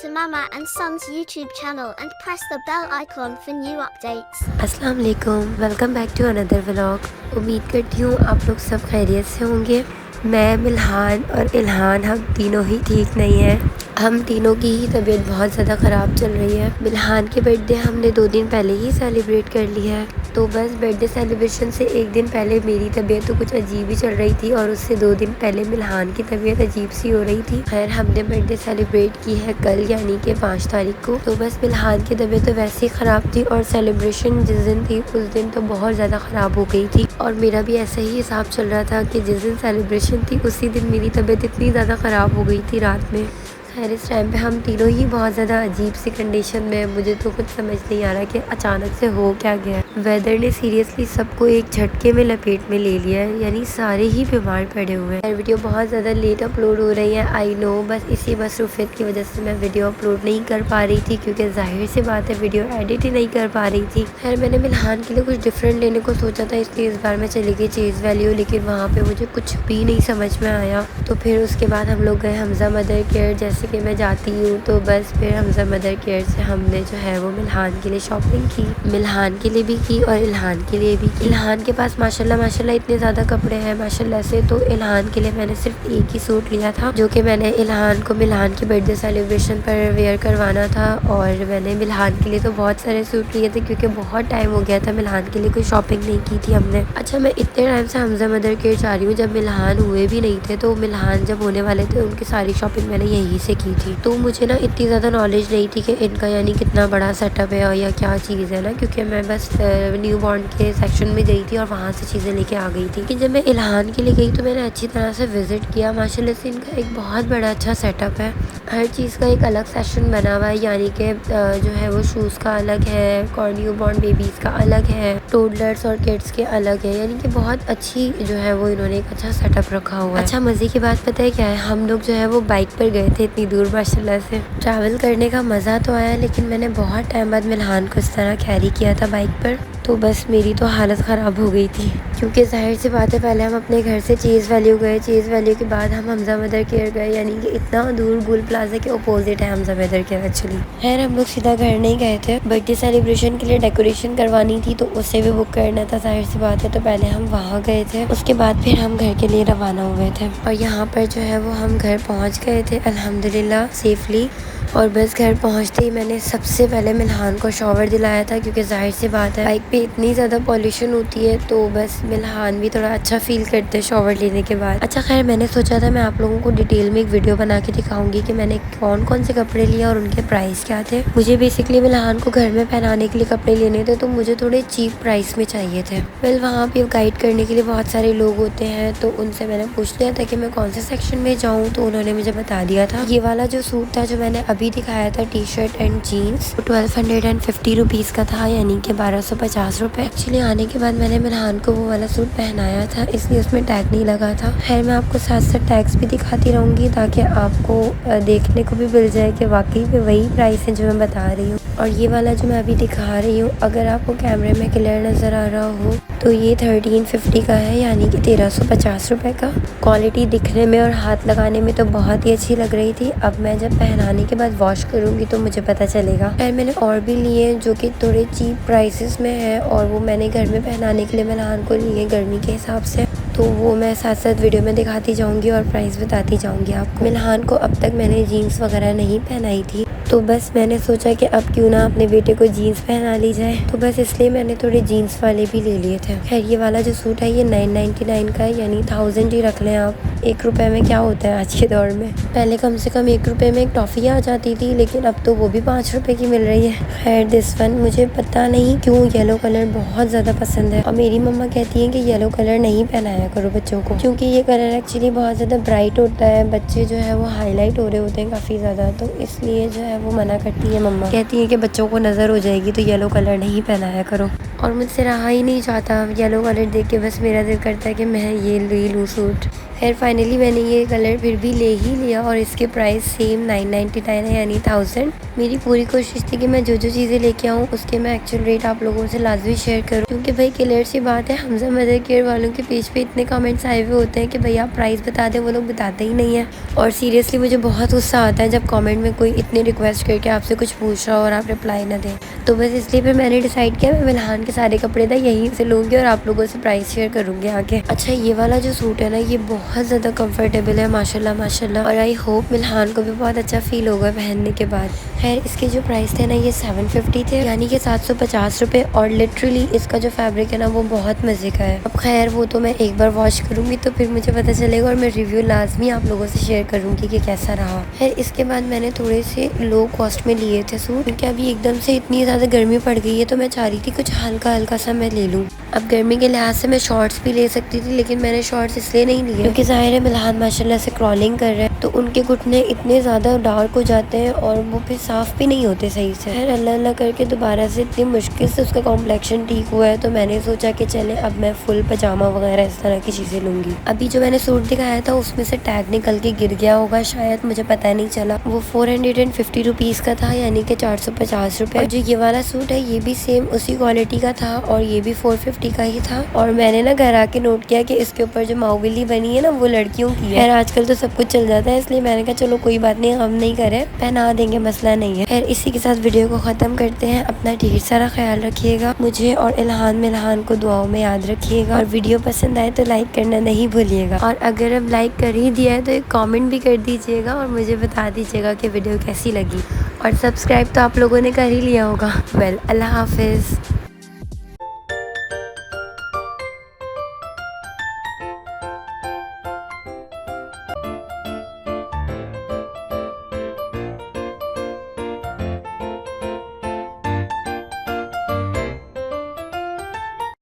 to Mama and Son's YouTube channel and press the bell icon for new updates. अस्सलाम वालेकुम, welcome back to another vlog. उम्मीद करती हूँ आप लोग सब खैरियत से होंगे। मैं, मिल्हान और इल्हान हम तीनों ही ठीक नहीं हैं। हम तीनों की ही तबीयत बहुत ज़्यादा ख़राब चल रही है। मिल्हान के बर्थडे हमने 2 दिन पहले ही सेलिब्रेट कर लिया है, तो बस बर्थडे सेलिब्रेशन से 1 दिन पहले मेरी तबीयत तो कुछ अजीब ही चल रही थी और उससे 2 दिन पहले मिल्हान की तबीयत अजीब सी हो रही थी। खैर हमने बर्थडे सेलिब्रेट की है कल यानी कि 5 तारीख को। तो बस मिल्हान की तबीयत तो वैसे ही ख़राब थी और सेलिब्रेशन जिस दिन थी उस दिन तो बहुत ज़्यादा ख़राब हो गई थी। और मेरा भी ऐसा ही हिसाब चल रहा था कि जिस दिन सेलिब्रेशन थी उसी दिन मेरी तबीयत इतनी ज़्यादा ख़राब हो गई थी रात में। खैर इस टाइम पे हम तीनों ही बहुत ज़्यादा अजीब सी कंडीशन में, मुझे तो कुछ समझ नहीं आ रहा कि अचानक से हो क्या गया। वेदर ने सीरियसली सबको एक झटके में लपेट में ले लिया है, यानी सारे ही बीमार पड़े हुए हैं। वीडियो बहुत ज़्यादा लेट अपलोड हो रही है, आई नो, बस इसी मसरूफियत की वजह से मैं वीडियो अपलोड नहीं कर पा रही थी, क्योंकि जाहिर सी बात है वीडियो एडिट ही नहीं कर पा रही थी। खैर मैंने मिल्हान के लिए कुछ डिफरेंट लेने को सोचा था, इसलिए इस बार मैं चली गई चीज़ वैल्यू, लेकिन वहाँ पर मुझे कुछ भी नहीं समझ में आया। तो फिर उसके बाद हम लोग गए हमजा मदर केयर, जैसे कि मैं जाती हूँ, तो बस फिर हमजा मदर केयर से हमने जो है वो मिल्हान के लिए शॉपिंग की, मिल्हान के लिए भी की और इल्हान के लिए भी की। इल्हान के पास माशाल्लाह इतने ज़्यादा कपड़े हैं माशाल्लाह से, तो इल्हान के लिए मैंने सिर्फ एक ही सूट लिया था, जो कि मैंने इल्हान को मिल्हान की बर्थडे सेलिब्रेशन पर वेयर करवाना था। और मैंने मिल्हान के लिए तो बहुत सारे सूट लिए थे, क्योंकि बहुत टाइम हो गया था मिल्हान के लिए कोई शॉपिंग नहीं की थी हमने। अच्छा, मैं इतने टाइम से हमजा मदर केयर जा रही हूँ, जब मिल्हान हुए भी नहीं थे, तो मिल्हान जब होने वाले थे उनकी सारी शॉपिंग मैंने यहीं से की थी। तो मुझे ना इतनी ज़्यादा नॉलेज नहीं थी कि इनका यानी कितना बड़ा सेटअप है या क्या चीज़ है ना, क्योंकि मैं बस न्यू बॉर्न के सेक्शन में गई थी और वहाँ से चीज़ें लेके आ गई थी। लेकिन जब मैं इल्हान के लिए गई तो मैंने अच्छी तरह से विज़िट किया। माशाल्लाह से इनका एक बहुत बड़ा अच्छा सेटअप है, हर चीज़ का एक अलग सेक्शन बना हुआ है, यानी कि जो है वो शूज़ का अलग है, और न्यू बॉर्न बेबीज़ का अलग है, टोडलर्स और किड्स के अलग है, यानी कि बहुत अच्छी जो है वो इन्होंने एक अच्छा सेटअप रखा हुआ है। अच्छा, मज़े की बात पता है क्या है, हम लोग जो है वो बाइक पर गए थे इतनी दूर। माशाल्लाह से ट्रैवल करने का मज़ा तो आया, लेकिन मैंने बहुत टाइम बाद मिल्हान को इस तरह कैरी किया था बाइक पर, तो बस मेरी तो हालत ख़राब हो गई थी, क्योंकि जाहिर सी बात है पहले हम अपने घर से चीज़ वैल्यू गए, चीज़ वैल्यू के बाद हम हमजा मदर केयर गए, यानी कि इतना दूर गुल प्लाजा के अपोजिट है हमजा मदर केयर एक्चुअली। खैर हम लोग सीधा घर नहीं गए थे, बर्थडे सेलिब्रेशन के लिए डेकोरेशन करवानी थी, तो उसे भी बुक करना था, जाहिर सी बात है, तो पहले हम वहाँ गए थे, उसके बाद फिर हम घर के लिए रवाना हुए थे। और यहाँ पर जो है वो हम घर पहुँच गए थे अल्हम्दुलिल्लाह सेफली। और बस घर पहुंचते ही मैंने सबसे पहले मिल्हान को शॉवर दिलाया था, क्योंकि जाहिर सी बात है बाइक पे इतनी ज़्यादा पॉल्यूशन होती है, तो बस मिल्हान भी थोड़ा अच्छा फील करते हैं शॉवर लेने के बाद। अच्छा, खैर मैंने सोचा था मैं आप लोगों को डिटेल में एक वीडियो बना के दिखाऊंगी कि मैंने कौन कौन से कपड़े लिए और उनके प्राइस क्या थे। मुझे बेसिकली मिल्हान को घर में पहनाने के लिए कपड़े लेने थे, तो मुझे थोड़े चीप प्राइस में चाहिए थे। वेल वहाँ पर गाइड करने के लिए बहुत सारे लोग होते हैं, तो उनसे मैंने पूछ लिया था कि मैं कौन से सेक्शन में जाऊँ, तो उन्होंने मुझे बता दिया था। ये वाला जो सूट था जो मैंने अभी दिखाया था, T shirt and jeans, 1250 rupees का था, यानी कि 1250 रुपये। एक्चुअली आने के बाद मैंने मिल्हान को वो वाला सूट पहनाया था, इसलिए उसमें टैग नहीं लगा था। खैर मैं आपको साथ साथ टैग्स भी दिखाती रहूँगी, ताकि आपको देखने को भी मिल जाए कि वाकई में वही प्राइस है जो मैं बता रही हूँ। और ये वाला जो मैं अभी दिखा रही हूँ, अगर आपको कैमरे में क्लियर नज़र आ रहा हो, तो ये 1350 का है, यानी कि 1350 रुपये का। क्वालिटी दिखने में और हाथ लगाने में तो बहुत ही अच्छी लग रही थी। अब मैं जब पहनाने के बाद वॉश करूँगी तो मुझे पता चलेगा। खैर मैंने और भी लिए जो कि थोड़े चीप प्राइसेस में है, और वो मैंने घर में पहनाने के लिए मिल्हान को लिए गर्मी के हिसाब से, तो वो मैं साथ साथ वीडियो में दिखाती जाऊंगी और प्राइस बताती जाऊंगी आपको। मिल्हान को अब तक मैंने जीन्स वगैरह नहीं पहनाई थी, तो बस मैंने सोचा कि अब क्यों ना अपने बेटे को जीन्स पहना ली जाए, तो बस इसलिए मैंने थोड़े जीन्स वाले भी ले लिए थे। खैर ये वाला जो सूट है ये 999 का है, यानी 1000 ही रख लें आप। 1 रुपये में क्या होता है आज के दौर में, पहले कम से कम 1 रुपये में एक टॉफ़ी आ जाती थी, लेकिन अब तो वो भी 5 रुपये की मिल रही है। खैर दिस वन मुझे पता नहीं क्यों येलो कलर बहुत ज़्यादा पसंद है, और मेरी मम्मा कहती हैं कि येलो कलर नहीं पहनाया करो बच्चों को, क्योंकि ये कलर एक्चुअली बहुत ज़्यादा ब्राइट होता है, बच्चे जो है वो हाईलाइट हो रहे होते हैं काफ़ी ज़्यादा, तो इसलिए जो है वो मना करती है मम्मा, कहती हैं कि बच्चों को नज़र हो जाएगी, तो येलो कलर नहीं पहनाया करो। और मुझसे रहा ही नहीं जाता येलो कलर देख के, बस मेरा दिल करता है कि मैं ये ले लूँ सूट। खैर फाइनली मैंने ये कलर फिर भी ले ही लिया और इसके प्राइस सेम 999 है यानी 1000। मेरी पूरी कोशिश थी कि मैं जो जो चीज़ें लेके आऊँ उसके मैं एक्चुअल रेट आप लोगों से लाजमी शेयर करूँ, क्योंकि भाई क्लियर सी बात है हमजा मदर केयर वालों के पेज पे इतने कमेंट्स आए हुए होते हैं कि भैया आप प्राइस बता दें, वो लोग बताते ही नहीं है। और सीरियसली मुझे बहुत गुस्सा आता है जब कमेंट में कोई इतनी रिक्वेस्ट करके आपसे कुछ पूछ रहा हो और आप रिप्लाई ना दें। तो बस इसलिए फिर मैंने डिसाइड किया मैं मिल्हान के सारे कपड़े था यहीं से लूँगी और आप लोगों से प्राइस शेयर करूँगी आगे। अच्छा ये वाला जो सूट है ना ये बहुत ज़्यादा कंफर्टेबल है माशाल्लाह माशाल्लाह, और आई होप मिल्हान को भी बहुत अच्छा फील होगा पहनने के बाद। खैर इसके जो प्राइस थे ना ये 750 थे यानी कि 750 रुपये, और लिटरली इसका जो फैब्रिक है ना वो बहुत मज़े का है। अब खैर वो तो मैं एक बार वॉश करूँगी तो फिर मुझे पता चलेगा और मैं रिव्यू लाजमी आप लोगों से शेयर करूँगी कि कैसा रहा। खैर इसके बाद मैंने थोड़े से लो कॉस्ट में लिए थे सूट, क्योंकि अभी एकदम से इतनी ज़्यादा गर्मी पड़ गई है तो मैं चाह रही थी कुछ हल्का हल्का सा मैं ले लूँ। अब गर्मी के लिहाज से मैं शॉर्ट्स भी ले सकती थी लेकिन मैंने शॉर्ट्स इसलिए नहीं लिए क्योंकि ज़ाहिर है मिल्हान माशाल्लाह से क्रॉलिंग कर रहे हैं तो उनके घुटने इतने ज़्यादा डार्क हो जाते हैं और वो फिर साफ़ भी नहीं होते सही से। खैर अल्लाह अल्लाह करके दोबारा से इतनी मुश्किल से उसका कॉम्प्लेक्शन ठीक हुआ है तो मैंने सोचा कि चले अब मैं फुल पजामा वगैरह इस तरह की चीज़ें लूँगी। अभी जो मैंने सूट दिखाया था उसमें से टैग निकल के गिर गया होगा शायद, मुझे पता नहीं चला। वो 450 रुपीज़ का था यानी कि 450 रुपये। जो ये वाला सूट है ये भी सेम उसी क्वालिटी का था और ये भी 450 का ही था। और मैंने ना घर आके नोट किया कि इसके ऊपर जो माउविली बनी है ना वो लड़कियों की है। खैर आजकल तो सब कुछ चल जाता है इसलिए मैंने कहा चलो कोई बात नहीं हम नहीं करें, पहना देंगे, मसला नहीं है। खैर इसी के साथ वीडियो को ख़त्म करते हैं। अपना ढेर सारा ख्याल रखिएगा, मुझे और इल्हान मिल्हान को दुआओं में याद रखिएगा, और वीडियो पसंद आए तो लाइक करना नहीं भूलिएगा। और अगर अब लाइक कर ही दिया है तो एक कमेंट भी कर दीजिएगा और मुझे बता दीजिएगा कि वीडियो कैसी लगी। और सब्सक्राइब तो आप लोगों ने कर ही लिया होगा। वेल अल्लाह हाफिज़।